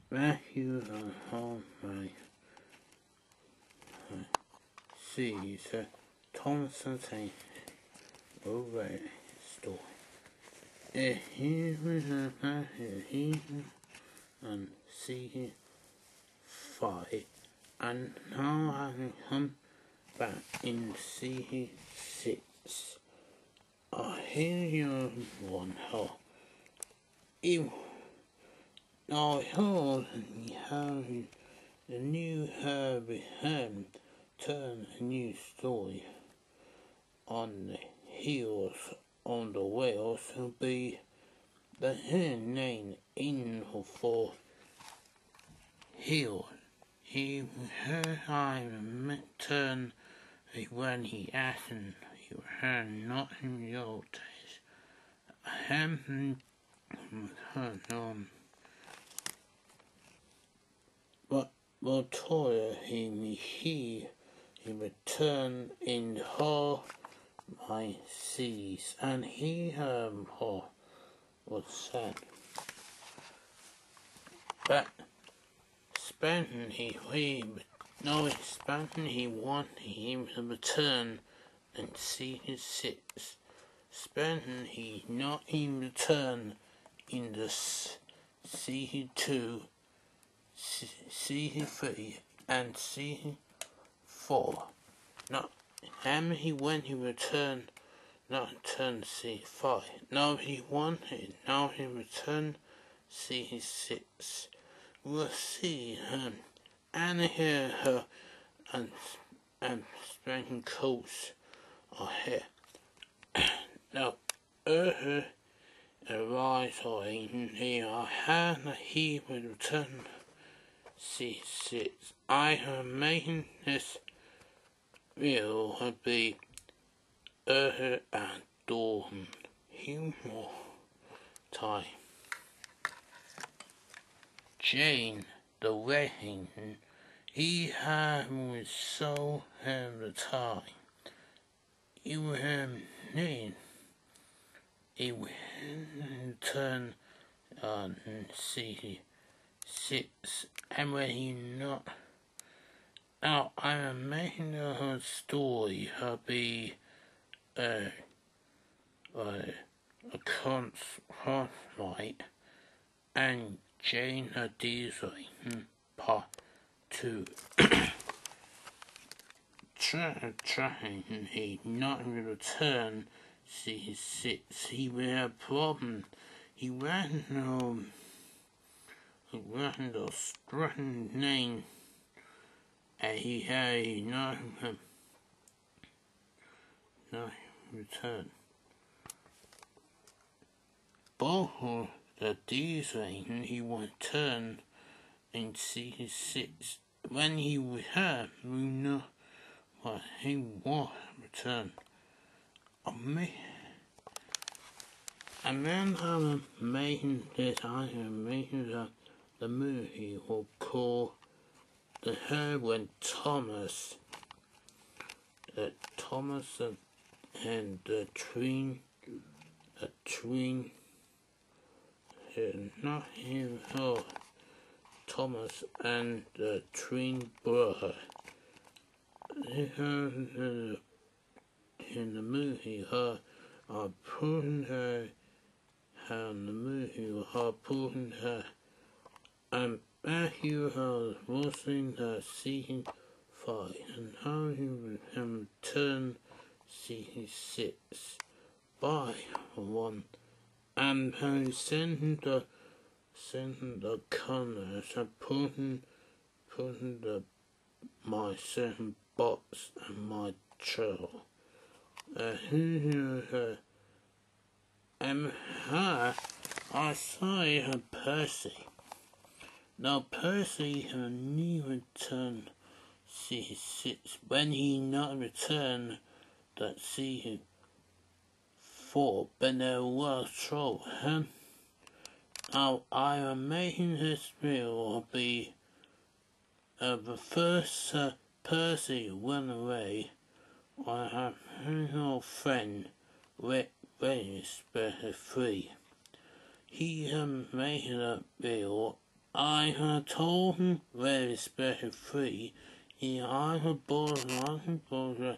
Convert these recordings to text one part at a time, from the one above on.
Matthew and how my sees Thompson say over story. He was he and see fight and now having come back in C6. I hear you one how I heard how the new Herbie Ham turned a new story on the heels on the whales will be the name in for heel. He heard I turn when he asked he had not in the old days. I haven't heard but told he returned in her my seas, and he her was sad. But Spanton he wanted him to return and see his six. Spanton he not in return in the C2, C3 and C4. Not him he when he returned not turn C5. Now he wanted, now he returned C6. We'll see him and hear her and spanking coats are here. Now arise or he had he would return C6. I am making this will be and dawn humor time. Jane the wedding he had was so the time. He would need he would turn on C6 and when he not now I am making her story her be a conflict and Jane a diesel part 2. Trying he not return C6 he will have problem. He ran the strong name and he had not return. Both of the diesel he would turn in C6 when he would have we know what he would return. And then I'm making this I am making the movie will call the her when Thomas and the twin not him her Thomas and the twin brother in the movie her are putting her in the movie her putting her and Matthew has watching the season 5 and how he will turn C6 by one and how sending the corners and putting my certain box and my trail. And her I saw her Percy. Now Percy her new return C6 when he not return that C4 but there was trouble. Now I am making this will be the first Percy went away. I have no friend very free. He made a bill I have told him very special free. I have bought a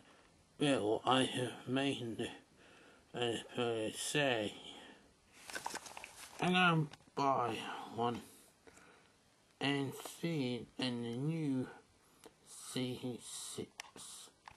bill. I have made the say. And I'll buy one and see it in the new C6.